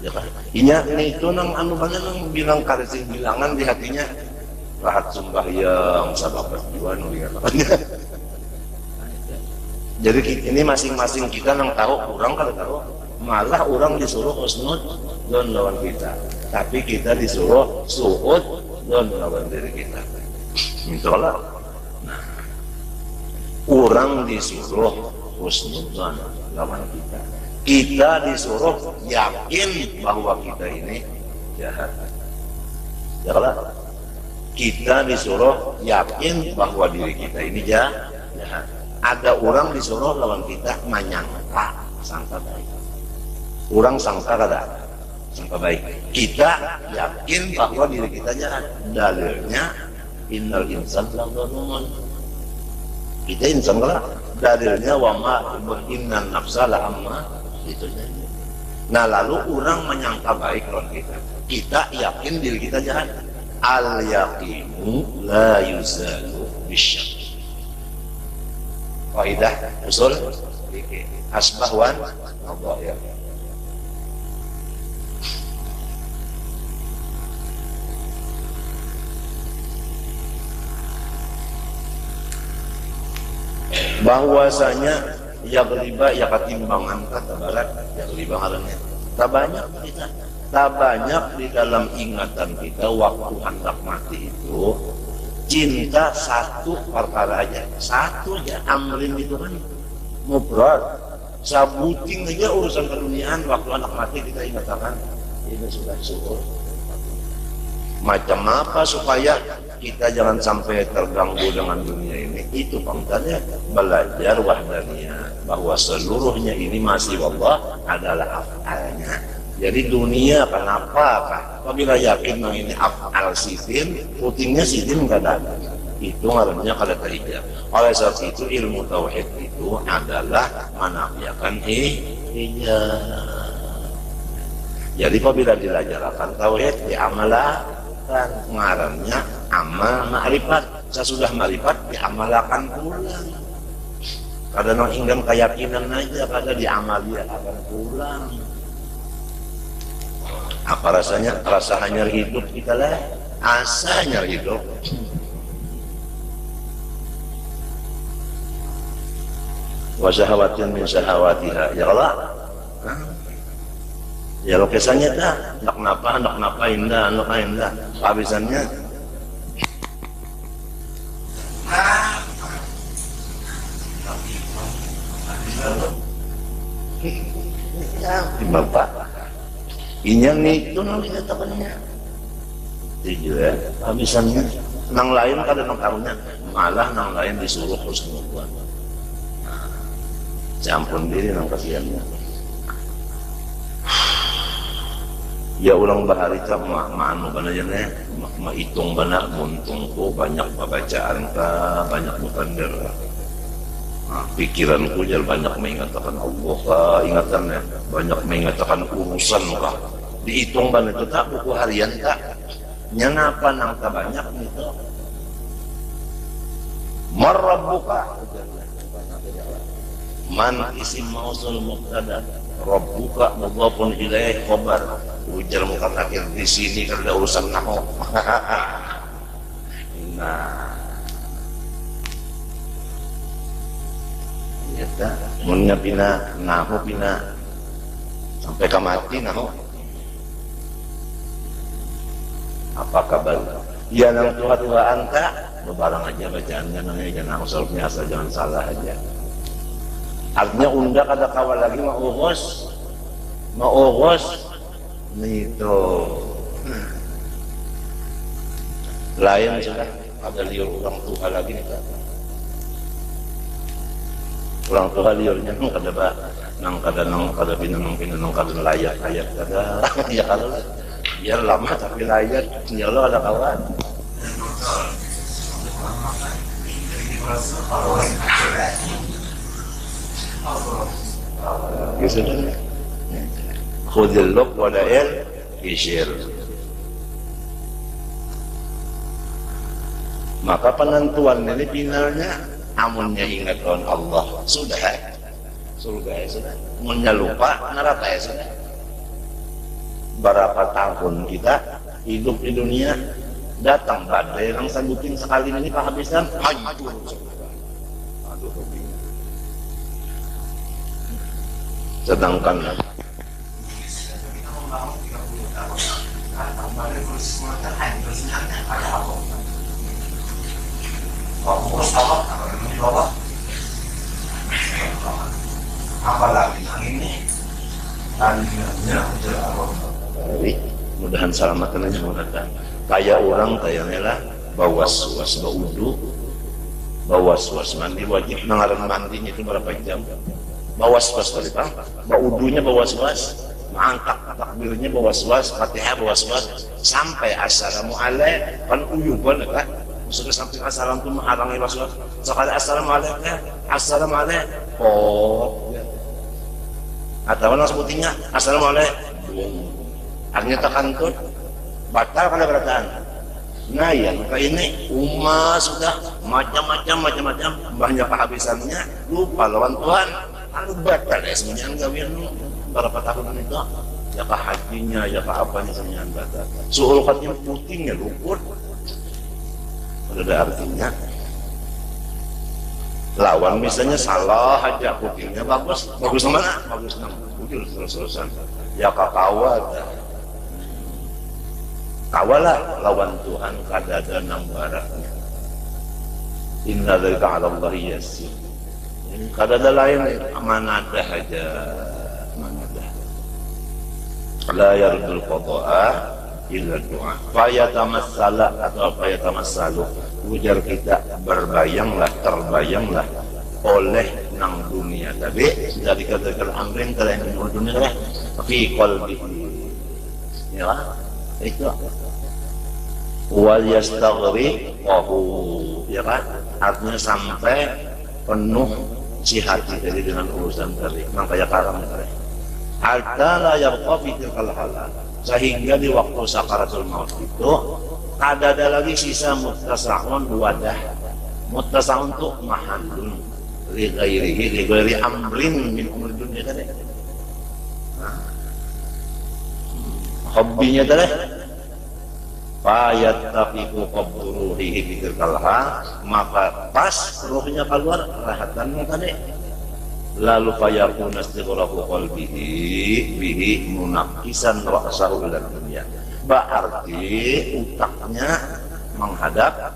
Ya kan? Inya itu nang anu banyak nang bilang karesing bilangan di hatinya rahat sembahyang sababat jiwa nulian. Jadi ini masing-masing kita nang tahu, orang kalau tahu malah orang disuruh husnud don lawan kita, tapi kita disuruh suud don lawan diri kita. Itulah. Nah, orang disuruh husnud don lawan kita. Kita disuruh yakin bahwa kita ini jahat. Ya kan? Kita disuruh yakin bahwa diri kita ini jahat. Ada orang disuruh lawan kita menyangka sangka baik. Orang sangka kada sangka baik. Kita yakin bahwa diri kita jahat. Dalilnya innal insana lazalumun. Kita insan lah. Dalilnya wa ma innan nafsa la amma. Itu. Nah lalu orang menyangka baik lawan kita. Kita yakin diri kita jahat. Al yaqinu la yuzalu bisyak. Kaidah usul asbahwan Allah ya. Bahwasanya ya geliba ya ketimbangan kata barat ya geliba ngarannya tak banyak kita, tak banyak di dalam ingatan kita waktu hendak mati itu cinta satu perkara aja, satu aja amrin itu kan ngobrol sabuting aja urusan keduniaan. Waktu anak mati kita ingatkan ini sudah syukur macam apa supaya kita jangan sampai terganggu dengan dunia ini. Itu pangkatnya belajar wahdaniyah, bahwa seluruhnya ini masih Allah adalah afalnya. Jadi dunia kenapa? Apabila yakin ini afal sitin, putingnya sitin enggak ada. Itu ngarannya kada terhijab. Oleh sebab itu ilmu tauhid itu adalah menafikan hijab. Jadi apabila diajarkan tauhid diamalkan, ngarannya amal ma'rifat. Sesudah ma'rifat diamalkan pulang. Kadang inggan keyakinan aja, kadang diamali akan pulang. Apa rasanya? Rasa hanyar hidup kita lah, asa hanyar hidup. Wa syahawatin min syahawatiha, ya Allah. Ya lo kesannya tak, hendak napa indah, habisannya. Bapak inyang itu nanti katakannya itu ya habisannya nang lain kada nang karunya malah nang lain disuruh terus membuat campur diri nang kasihannya ya ulang bahari ka maanu banaya nih hitung benar muntungku banyak pembacaan ka banyak mukandar pikiranku jadi banyak mengingatkan Allah kah, ingatannya banyak mengingatkan urusan kah dihitung banget itu tak buku harian tak nyanapa nangka banyak gitu marrabbuka man isim mausul mubtada rabbuka mudhafun ilaih khabar ujar muka akhir di sini karena urusan nahwu nah eta munnya pina nahu pina sampai ke mati nahu apa kabar ya nang tua-tuaan tak bebarang aja bacaannya namanya jangan nahu solfnya asal jangan salah aja artinya undak ada kawal lagi mau ogos itu lain sudah ada liur orang tua lagi nih orang tua liurnya nang kada pinang kada layak kada ya kalau biar lama tapi layak ya lo ada kawan gitu khudil luk wadail isyir maka penentuan ini finalnya amunnya ingat on Allah sudah surga ya sudah amunnya lupa neraka ya sudah berapa tahun kita hidup di dunia datang badai yang sanggutin sekali ini kehabisan hancur aduh sedangkan apalagi yang ini mudahan salamatan aja mudahan kayak orang kayaknya lah bawa was mandi wajib nangaran mandinya itu berapa jam bawa was kali pak baudunya bawa was mangkak takbirnya bawa was fatihah bawa was sampai assalamualaikum kan uyuban kan sudah sampai assalamualaikum harangi was sekali assalamualaikum oh atau orang sebutinnya assalamualaikum artinya takantun batal karena berataan nah ya maka ini umat sudah macam-macam banyak kehabisannya lupa lawan Tuhan lalu batal ya semuanya gawian berapa tahun itu ya ke hajinya ya ke apanya semuanya batal suhul khatnya putihnya luput ada artinya lawan misalnya salah aja putihnya bagus mana bagus putih terus-terusan ya kakawat kawalah lawan Tuhan kada ada nang baraknya inna dzalika 'ala Allah yasir kada ada lain mana ada aja la yardul qada'a illa du'a fayatamassala atau fayatamassalu ujar kita terbayanglah oleh nang dunia tadi sudah dikatakan amrin kalian di dunia tapi qalbi ya itu wal yastaghriqahu ya kan artinya sampai penuh si hati tadi dengan urusan tadi makanya karam tadi hatta la yabqa fi tilkal halal sehingga di waktu sakaratul maut itu ada lagi sisa muttasaun wadah muttasaun itu mahallun li ghairi amrin min umur dunia tadi. Hobinya tadi fayattafiqu qabru ruhihi bitilkalha, maka pas ruhnya keluar rahatan tadi, lalu fayakuna istighraqu qalbihi bihi munaqisan ra'sahu ila dunya, berarti utaknya menghadap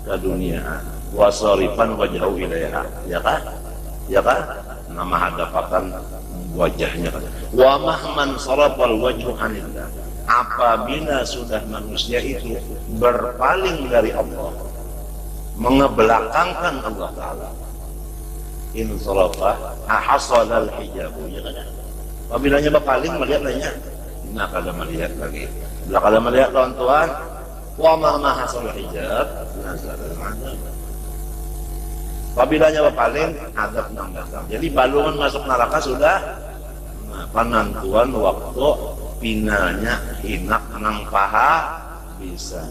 ke dunia, wasarifan wajhahu ilaiha, ya kan? Ya kan? Nama hadapakan wajahnya kan. Wa mahman sarafal wajhu anillah, apabila sudah manusia itu berpaling dari Allah, mengebelakangkan Allah Ta'ala, insarafa hasalal hijabu, ya kan? Apabila berpaling melihat lainnya, nah kada melihat lagi, bila kada melihat tuan-tuan, wa ma hasalal hijab, nazalal adab. Apabila berpaling, adab nang datang. Jadi balungan masuk neraka sudah, nah, penentuan waktu pinanya hinak nang paha bisa.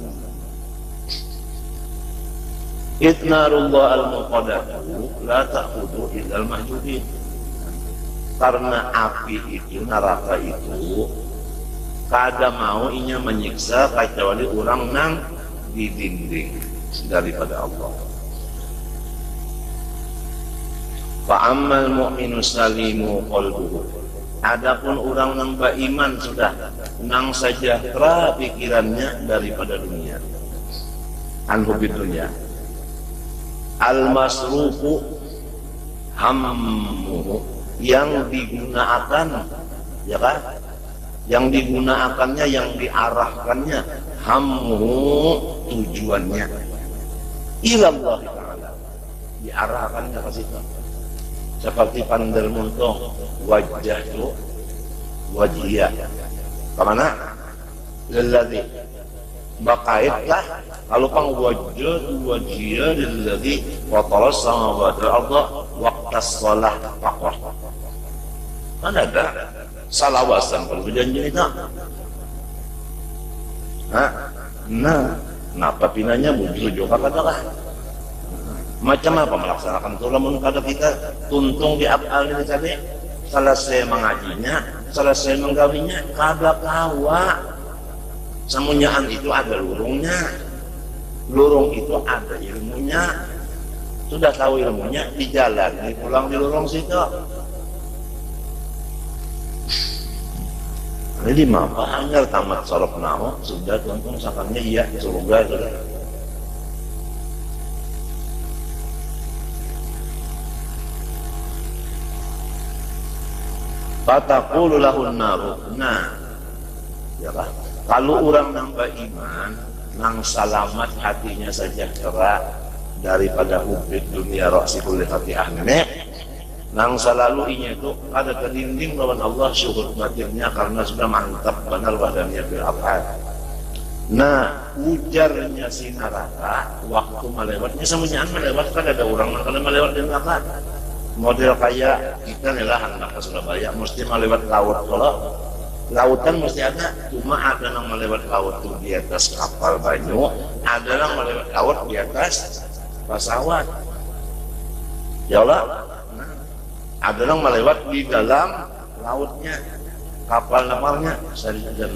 Itnarullah al-muqaddatu la ta'khudhu illa al-mahjubin. Karena api itu, neraka itu kada mau inya menyiksa kecuali orang nang didinding daripada Allah. Fa'ammal mu'minu salimu qalbuhu, adapun orang nang beriman sudah nang sejahtera pikirannya daripada dunia, anhu bidunya, al-masrufu hammuhu, yang digunakan, ya kan? Yang digunakannya, yang diarahkannya, hammuhu tujuannya, ilallah ta'ala, diarahkannya ke situ. Seperti pandal muntung, wajah itu wajiyah kemana? Lilladhi bakaitlah, kalau pang wajiyah lilladhi wataras sama wajah Allah waktas sholah pakoh, kan ada salawasan kalau berjanji itu. Nah, kenapa pinanya bujur juga katalah macam apa melaksanakan itu, lamun kada kita tuntung di afal ini tadi, selesai mengajinya, selesai menggawinya, kada kawa. Semunyaan itu ada lurungnya, lurung itu ada ilmunya, sudah tahu ilmunya, dijalani pulang di lurung situ. Jadi mapa hanya tamat sorok naho, sudah tuntung sakannya iya surga sudah. Fataqulu lahun naru. Nah, ya kan? Kalau orang nang beriman, nang selamat hatinya sejahtera daripada hubit dunia ra'sikul hati ahne, nang selalu inya itu ada kedinding lawan Allah syuhud batinnya karena sudah mantap benar badannya bil afad. Nah, ujarnya si neraka waktu melewatnya, semuanya melewat kan ada orang yang melewat di neraka. Model kayak kita adalah anak ke Surabaya mesti melewat laut, kalau lautan mesti ada, cuma ada yang melewat laut tuh di atas kapal banyu, ada yang melewat laut di atas pesawat, ya Allah. Ada yang melewat di dalam lautnya, kapal naparnya saja.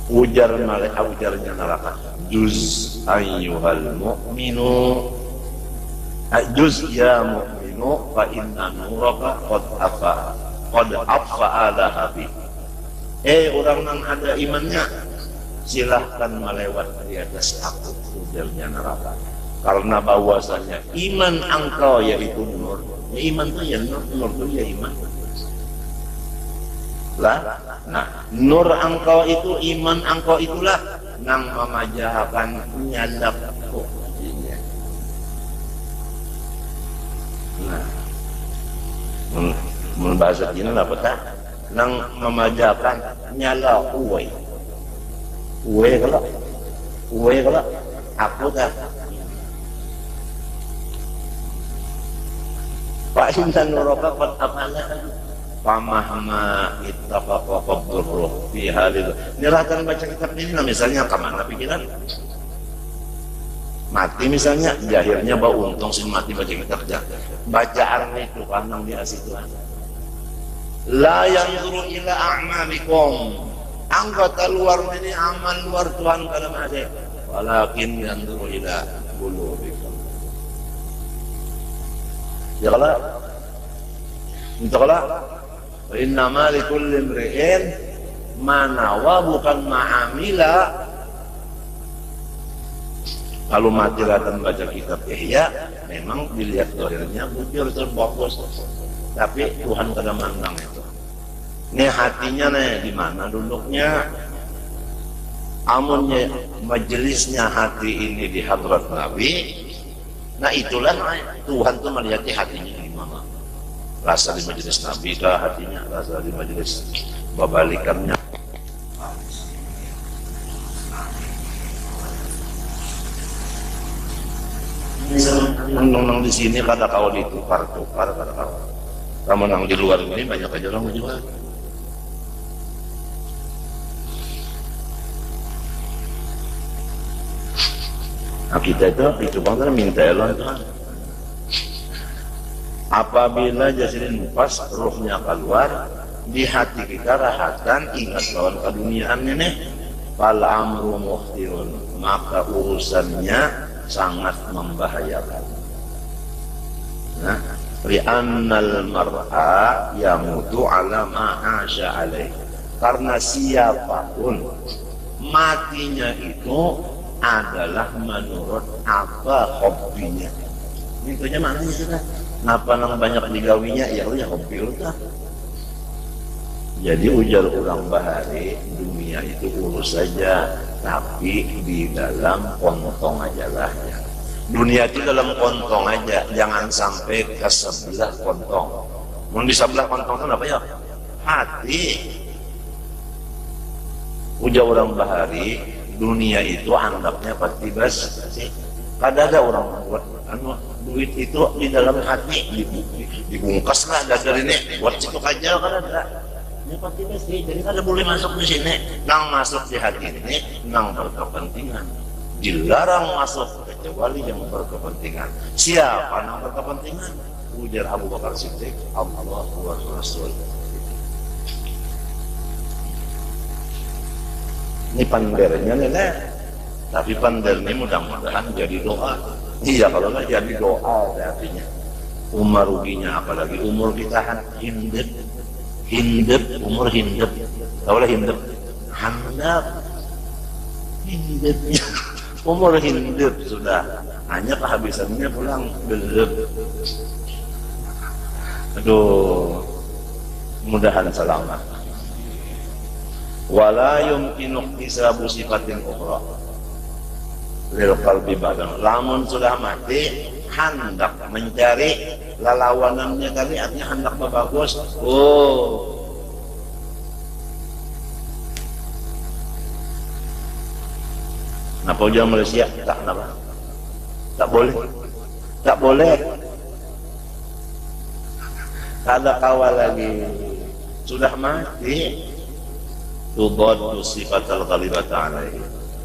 Ujarnya neraka, juz ayyuhal mu'minu, juz ya mu'minu fa inna nuraka qad afa lahabi. Orang yang ada imannya silahkan melewat di atas aku, ujarnya neraka. Karena bahwasanya iman engkau yaitu nur. Iman itu ya nur, nur itu ya iman. Lah, nah, nur engkau itu, iman engkau itulah nang memajahkan nyadap kok. Nah, mun bahasa Cina apa tak? Nang memajakan nyala uwe kalau aku tak. Pak Insan Nuraka qad afala pamahma ittafaqa qabruh fi halil. Niratan baca kitab ini misalnya kemana pikiran? Mati misalnya, jahirnya bau untung sih mati baca kita kerja. Bacaan itu pandang di situ aja. La yanzuru ila a'malikum. Anggota luar ini amal luar Tuhan kalau ada. Walakin yanzuru ila qulubikum. Ya kalau wa innama likulli imri'in ma nawa bukan ma'amila. Kalau mati datang baca kitab Ihya, memang dilihat dohirnya bujur terfokus, tapi Tuhan kada mandang itu. Ini hatinya nih di mana duduknya? Amunnya majelisnya hati ini di hadrat Nabi, nah itulah Tuhan tuh melihat hatinya di mana. Rasa di majelis Nabi kah hatinya, rasa di majelis babalikannya. Nang di sini kada kau ditukar-tukar kada kau. Kamu nang di luar ini banyak aja orang menjual. Nah kita itu bangsa minta elon Tuhan. Apabila jasilin pas ruhnya keluar di hati kita rahatkan ingat lawan keduniaan ini fal amru muhtirun, maka urusannya sangat membahayakan. Nah, li'annal mar'a yamutu ala ma'asya alaih. Karena siapapun matinya itu adalah menurut apa hobinya. Intinya maknanya sudah. Kenapa nang banyak digawinya? Ya hobi udah. Jadi ujar orang bahari, dunia itu urus saja, tapi di dalam kontong aja lah. Dunia itu dalam kontong aja, jangan sampai ke sebelah kontong. Mau di sebelah kontong itu apa ya? Hati. Ujar orang bahari, dunia itu anggapnya pasti bas. Kada ada orang buat duit itu di dalam hati, dibungkas lah dari ini, buat situ aja kan ada. Ini pasti pasti, jadi kada boleh masuk di sini. Nang masuk di hati ini, nang berkepentingan. Dilarang masuk kecuali yang berkepentingan. Siapa nang berkepentingan? Ujar Abu Bakar Siddiq, Allah wa Rasul. Ini pandernya nih, tapi pander ini mudah-mudahan jadi doa. Iya kalau nggak jadi doa artinya. Umar ruginya apalagi umur kita hindep, umur hindep, tahulah hindep, hindep, umur hindep sudah, hanya kehabisannya pulang belum. Aduh, mudahan selamat. Wala yumkinu ihtisabu sifatin ukhra lil qalbi ba'da. Lamun sudah mati, hendak mencari lalawanannya tadi artinya hendak bagus. Oh, kenapa ujian Malaysia? Tak kenapa? Tak boleh. Tak ada kawal lagi. Sudah mati. Tudaddu sifatal ghalibata alaihi.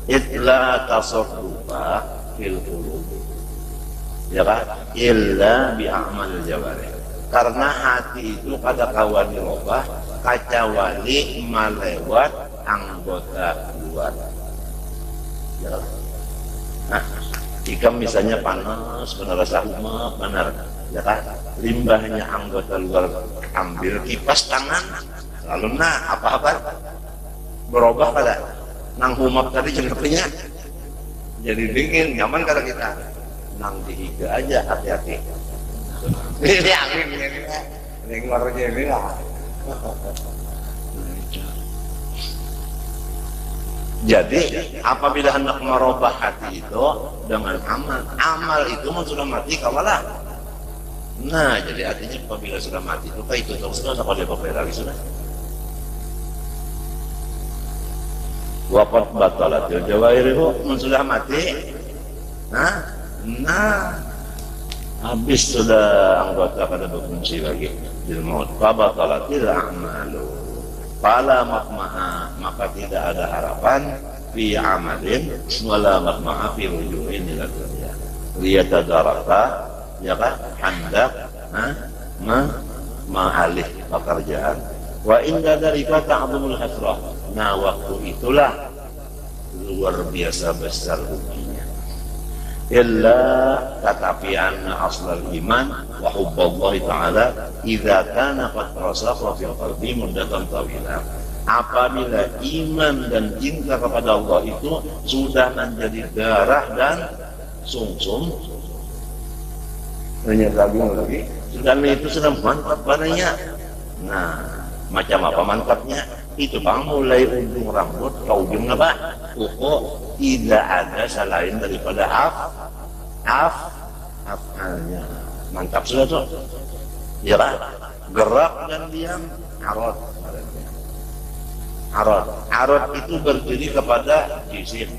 Itla tasarrufa fil qulub. Ya kan? Illa bi a'mal jawarih. Karena hati itu kada kawani robah kacawali melewat anggota luar. Ya kan? Nah, jika misalnya panas, benar rasa umah, benar, ya kan? Limbahnya anggota luar ambil kipas tangan, lalu nah apa-apa berubah pada nang humap tadi jenapnya jadi dingin, nyaman kada kita. Nang dihiga aja hati-hati. Ini angin ini keluarnya ini lah. Jadi apabila hendak merubah hati itu dengan amal itu sudah mati kawalah. Nah jadi artinya apabila sudah mati itu kayak itu sudah kalau dia lagi sudah. Waqat batalatil jawairihu sudah mati. Nah habis sudah anggota pada berfungsi lagi bil maut fa batalatil a'malu fala maqmaha, maka tidak ada harapan fi amalin wala matma'a fi rujuin ila dunya liyatadaraka ya kan hendak ma'alih pekerjaan wa inda dzalika ta'dhumul hasrah. Nah waktu itulah luar biasa besar ruginya. Illa tetapi anna aslal iman wa hubballahi ta'ala idza kana qad rasakha fil qalbi muddatan tawilah. Apabila iman dan cinta kepada Allah itu sudah menjadi darah dan sumsum, lagi dan itu sudah mantap padanya. Nah, macam apa mantapnya? Itu bang mulai ujung rambut ke ujung apa? Kuku tidak ada selain daripada afalnya. Mantap sudah tuh. Ya kan? Gerak dan diam arad. Arad itu berdiri kepada jisim.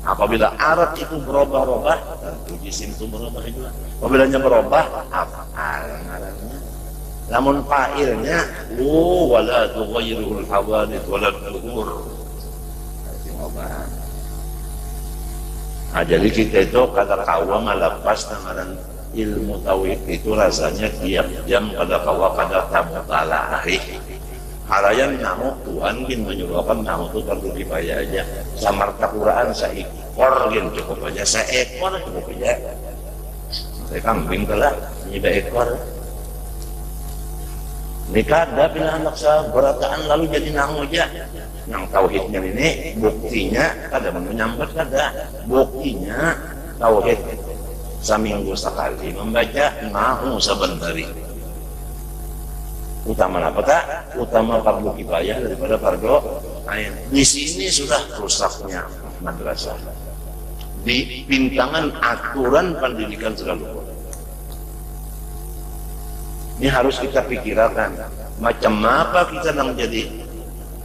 Apabila arad itu berubah-ubah, tentu jisim itu berubah juga. Apabila berubah, afal ngarannya. Namun fa'ilnya wala tughayyirul hawadith wala dhuhur. Nah, jadi kita itu kada kawa melepas tangan ilmu tauhid itu rasanya tiap jam kada kawa kada tamutalahi. Harayan namu Tuhan bin menyuruhkan namu itu perlu dibayar aja. Samarta Quran seekor gin cukup aja, seekor cukup aja. Saya kambing telah nyiba ekor. Nikah ada bila anak saya berataan lalu jadi nang aja. Yang tauhidnya ini buktinya kada menyambat kada. Buktinya tauhid seminggu sekali membaca nahu saban hari. Utama apa tak? Utama fardu kifayah daripada fardu ain. Di sini sudah rusaknya madrasah. Di pintangan aturan pendidikan sudah lupa. Ini harus kita pikirkan macam apa kita nang jadi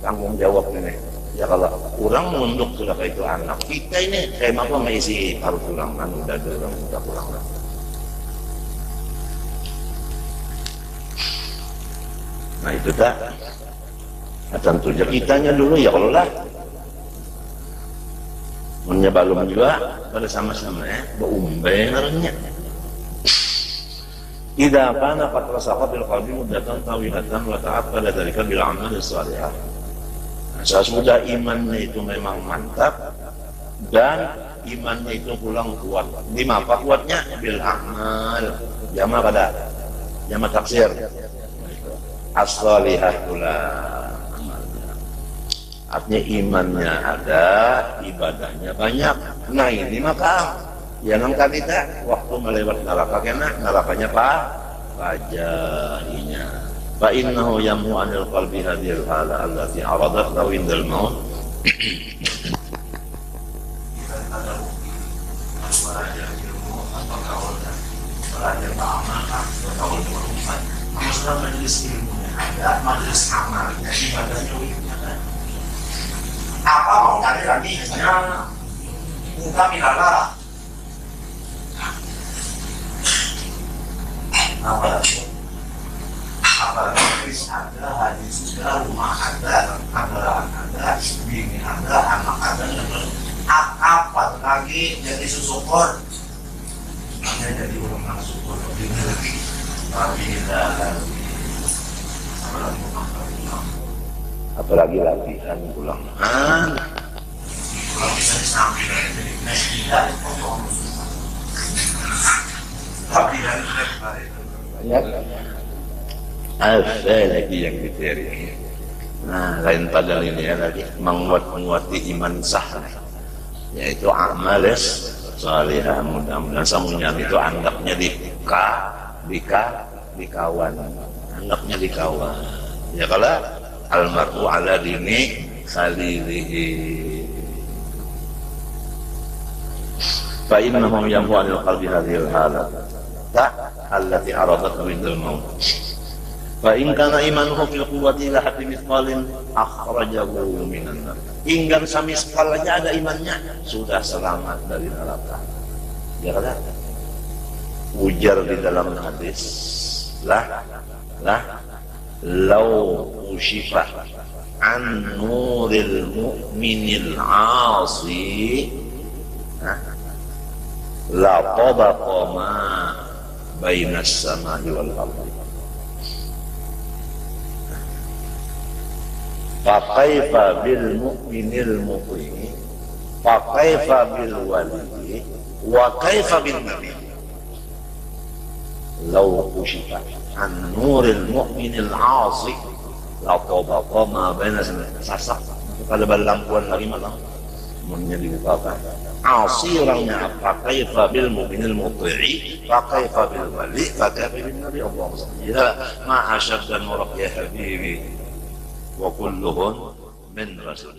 tanggung jawab ini. Ya kalau kurang mengunduk sudah kayak itu anak kita ini kayak apa mengisi paruh tulang udah dorong udah pulang. Nah itu tak. Nah, tentunya kitanya dulu ya kalau lah menyebalum juga pada sama-sama ya beumbe naranya. Idza kana qad rasaqa bil qalbi muddatan tawilatan wa ta'aqqada dzalika bil amal shalihah. Sesudah imannya itu memang mantap dan imannya itu pulang kuat. Di apa kuatnya? Bil amal. Jama kada? Jama taksir. As-shalihah pula. Artinya imannya ada, ibadahnya banyak. Nah ini maka jangan kita waktu melewat neraka kena nerakanya pajahinya. Fa innahu yamu anil qalbi hadhil hala allati aradat lahu indal maut. Apa mau cari lagi? Misalnya muka minala. Apalagi ada, hadis ada, rumah ada, kendaraan ada, bini ada, anak ada, apa lagi jadi susukor? Hanya jadi orang susukor lebih lagi, tapi tidak apalagi latihan pulang. Kalau bisa disambil jadi tidak tapi dari banyak ada lagi yang dicari. Nah lain pada ini ya lagi menguati iman sah, yaitu amales salihah. Mudah-mudahan semuanya itu anggapnya dikawan, anggapnya dikawan. Ya kalau almar'u ala dini khalilihi. Fa innahum yamhu anil qalbi hadhil halat allati aradat bidal maut. Fa in kana imanuhu fil quwwati la hatta mithqalin akhrajahu minan nar. Hingga samisqal aja ada imannya sudah selamat dari neraka. Ya kan? Ujar di dalam hadis. Lau usyifah an nuril mu'minil 'asi la tabaqa ma bainas samai wal ardi. Fa kaifa bil mu'minil muqimi, fa kaifa bil wali, wa kaifa bin nabi. Law kushifa an nuril mu'minil 'asi la tabaqa ma bainas sasak. Kalau berlampuan lagi malam menjadi dibukakan. 'Asi orangnya apa? Kaifa bil mu'minil muti'i, fa kaifa bil wali, fa kaifa bin nabi. Allah ya ma ashadda nurak ya habibi wa kulluhun min rasul.